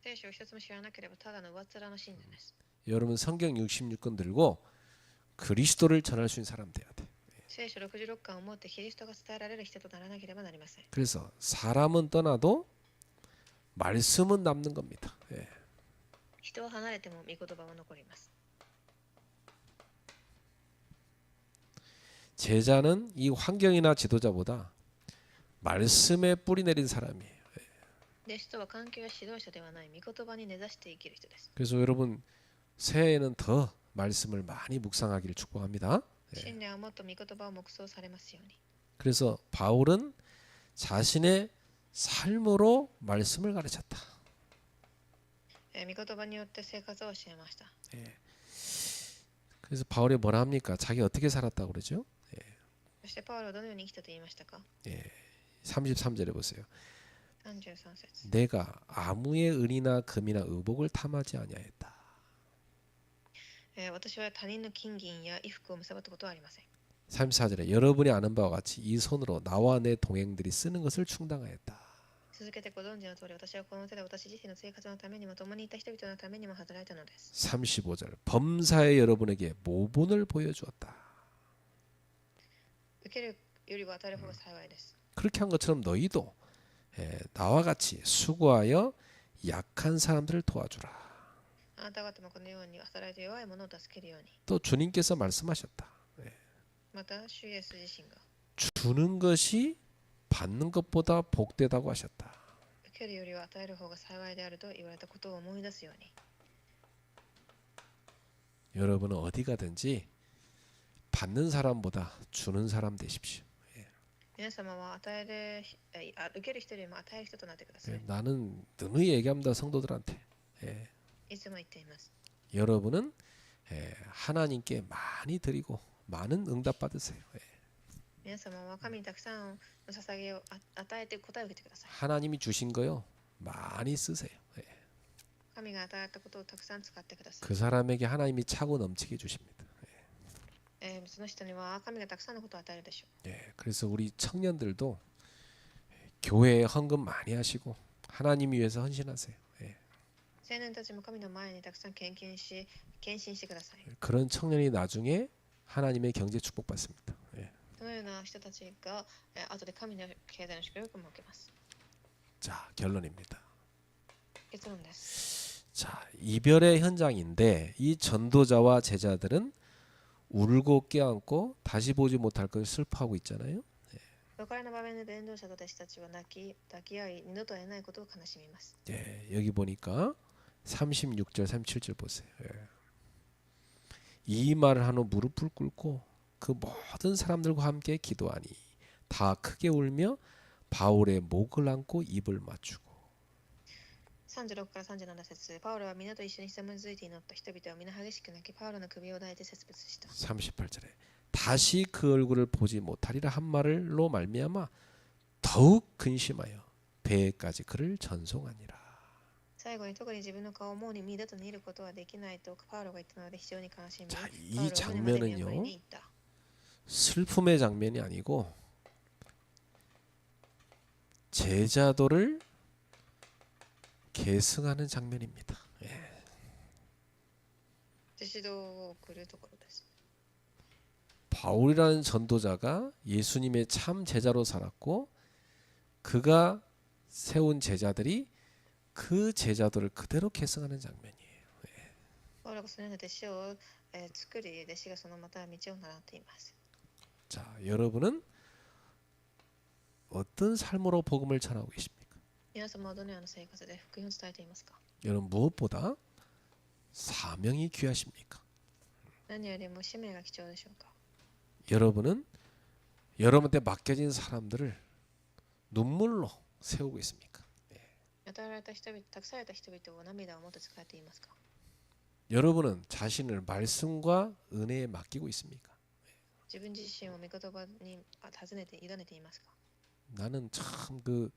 聖書を一つも知らなければただの上っ面の信者です。 여러분 성경 66권 들고 그리스도를 전할 수 있는 사람 돼야 돼. 聖書66巻を持ってキリストが伝えられる人とならなければなりません。 그래서 사람은 떠나도 말씀은 남는 겁니다. 人は離れても御言葉は残ります。 제자는 이 환경이나 지도자보다 말씀에 뿌리 내린 사람이에요. 弟子とは環境や指導者ではない御言葉に根ざして生きる人です。 그래서 여러분 새해에는 더 말씀을 많이 묵상하기를 축복합니다. 新年はもっと御言葉を黙想されますように。 그래서 바울은 자신의 삶으로 말씀을 가르쳤다. 御言葉によって生活を教えました。 그래서 바울이 뭐라 합니까? 자기 어떻게 살았다고 그러죠? そしてパウロはどのように生きたと言いましたか？ 33절에 보세요. 33節 내가 아무의 은이나 금이나 의복을 탐하지 아니하였다. 私は他人の金銀や衣服を貪ったことはありません。 34절에 여러분이 아는 바와 같이 이 손으로 나와 내 동행들이 쓰는 것을 충당하였다. 続けてご存知の通り、私はこの手で私自身の生活のためにも共にいた人々のためにも働いたのです。 35절 범사에 여러분에게 모본을 보여주었다. 受けるよりは与える方が幸いです。 그렇게 한 것처럼 너희도 나와 같이 수고하여 약한 사람들을 도와주라. あなた方もこのように働いて弱い者を助けるように。 또 주님께서 말씀하셨다. また、主イエス自身が 주는 것이 받는 것보다 복되다고 하셨다. 受けるよりは与える方が幸いであると言われたことを思い出すように。 여러분은 어디 가든지 받는 사람보다 주는 사람 되십시오. 皆様は受ける人よりも与える人となってください。 나는 늘 얘기합니다. 성도들한테. いつも言っています。 여러분은 하나님께 많이 드리고 많은 응답 받으세요. 皆様は神にたくさんの捧げを与えて答えを受けてください。 하나님이 주신 거요 많이 쓰세요. 神が与えたことをたくさん使ってください。 그 사람에게 하나님이 차고 넘치게 주십니다. その人には神がたくさんのことを与えるでしょう。 그래서 우리 청년들도 교회에 헌금 많이 하시고 하나님 위해서 헌신하세요. 青年たちも神の前にたくさん献金してください。 그런 청년이 나중에 하나님의 경제 축복 받습니다. そのような人たちが後で神の経済の祝福を受けます。 자, 결론입니다. 結論です。 자, 이별의 현장인데 이 전도자와 제자들은 울고 껴안고 다시 보지 못할 것을 슬퍼하고 있잖아요. 別れの場面で伝道者と弟子たちは抱き合い二度と会えないことを悲しみます。 여기 보니까 36절 37절 보세요. 이 말을 한 후 무릎을 꿇고 그 모든 사람들과 함께 기도하니 다 크게 울며 바울의 목을 안고 입을 맞추고 36から37節、パウロは皆と一緒にひざまずいて祈った人々は皆激しく泣き、パウロの首を抱いて切別した。 38절에 다시 그 얼굴을 보지 못하리라 한 말로 말미암아 더욱 근심하여 배에까지 그를 전송하니라. 最後に特に自分の顔をもう二度と見ることはできないとパウロが言ったので非常に悲しみ、 자, パウ 이 ロは船までに病院に行った。 슬픔의 장면이 아니고 제자도를 계승하는 장면입니다. 弟子道を送るところです。 바울이라는 전도자가 예수님의 참 제자로 살았고 그가 세운 제자들이 그 제자들을 그대로 계승하는 장면이에요. パウロがそのような弟子を、作り、弟子がそのまた道を習っています。 자, 여러분은 어떤 삶으로 복음을 전하고 계십니까? 皆様はどのような生活で福音を伝えていますか？ 여러분 무엇보다 사명이 귀하십니까? 何よりも使命が貴重でしょうか？ 여러분은 여러분한테 맡겨진 사람들을 눈물로 세우고 있습니까? 与えられた人々、託された人々を涙をもって使えていますか？ 여러분은 자신을 말씀과 은혜에 맡기고 있습니까? 自分自身を御言葉に尋ねて委ねていますか？ 나는 참 그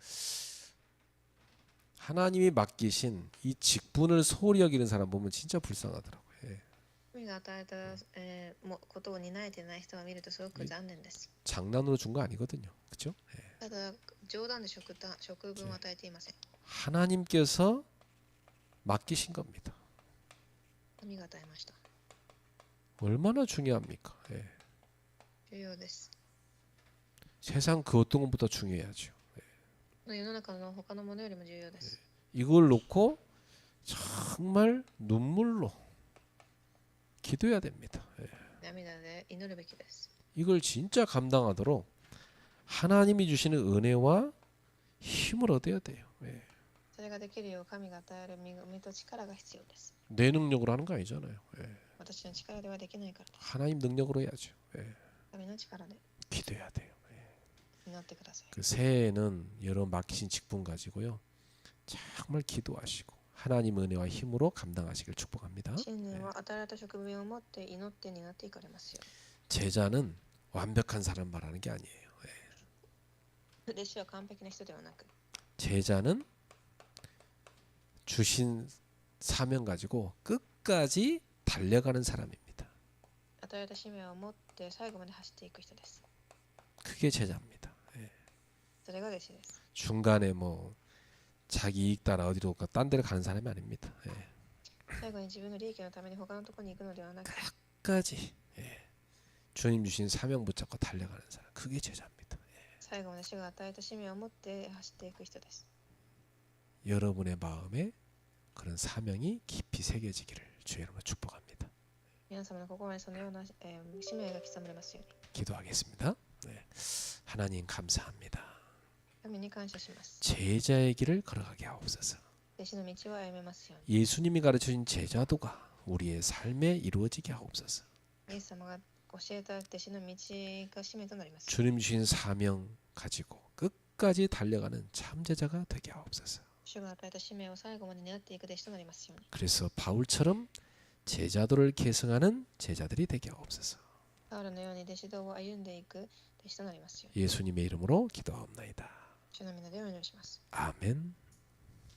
하나님이 맡기신 이 직분을 소홀히 여기는 사람 보면 진짜 불쌍하더라고요. 神が与えた、ことを担えていない人を見るとすごく残念です。 장난으로 준 거 아니거든요. 그렇죠? ただ冗談で職分を与えていません。 하나님께서 맡기신 겁니다. 神が与えました。 얼마나 중요합니까? 重要です。 세상 그 어떤 것보다 중요하죠. 世の中の他のものよりも重要です。 이걸 놓고 정말 눈물로 기도해야 됩니다. 涙で祈るべきです。 이걸 진짜 감당하도록 하나님이 주시는 은혜와 힘을 얻어야 돼요. それができるよう神が与える恵みと力が必要です。 내 능력으로 하는 거 아니잖아요. 私の力ではできないからです。 하나님 능력으로 해야죠. 神の力で 기도해야 돼요. 祈ってください。 그 새해에는 여러분 맡기신 직분 가지고요. 정말 기도하시고 하나님 은혜와 힘으로 감당하시길 축복합니다. 新年は与えられた職分を持って祈って担っていかれますよ。 제자는 완벽한 사람 말하는 게 아니에요. 弟子は完璧な人ではなく、 제자는 주신 사명 가지고 끝까지 달려가는 사람입니다. 与えられた使命を持って最後まで走っていく人です。 그게 제자입니다. それが弟子です。 중간에 뭐 자기 이익 따라 어디로 딴 데로 가는 사람이 아닙니다. 最後に自分の利益のために他のところに行くのではなく、 끝까지 주님 주신 사명 붙잡고 달려가는 사람. 그게 제자입니다. 最後まで主が与えた使命を持って走っていく人です。 여러분의 마음에 그런 사명이 깊이 새겨지기를 주의 이름으로 축복합니다. 皆様の心にそのような、使命が刻まれますように。 기도하겠습니다. 하나님 감사합니다. 神に感謝します。 제자의 길을 걸어가게 하옵소서. 弟子の道を歩めますように。 예수님이 가르쳐준 제자도가 우리의 삶에 이루어지게 하옵소서. イエス様が教えた弟子の道が使命となります。 주님 주신 사명 가지고 끝까지 달려가는 참 제자가 되게 하옵소서. 主が与えた使命を最後まで担っていく弟子となりますように。 그래서 바울처럼 제자도를 계승하는 제자들이 되게 하옵소서. パウロのように弟子道を歩んでいく弟子となりますように。 예수님의 이름으로 기도하옵나이다. 主の皆でお祈りします。 아멘.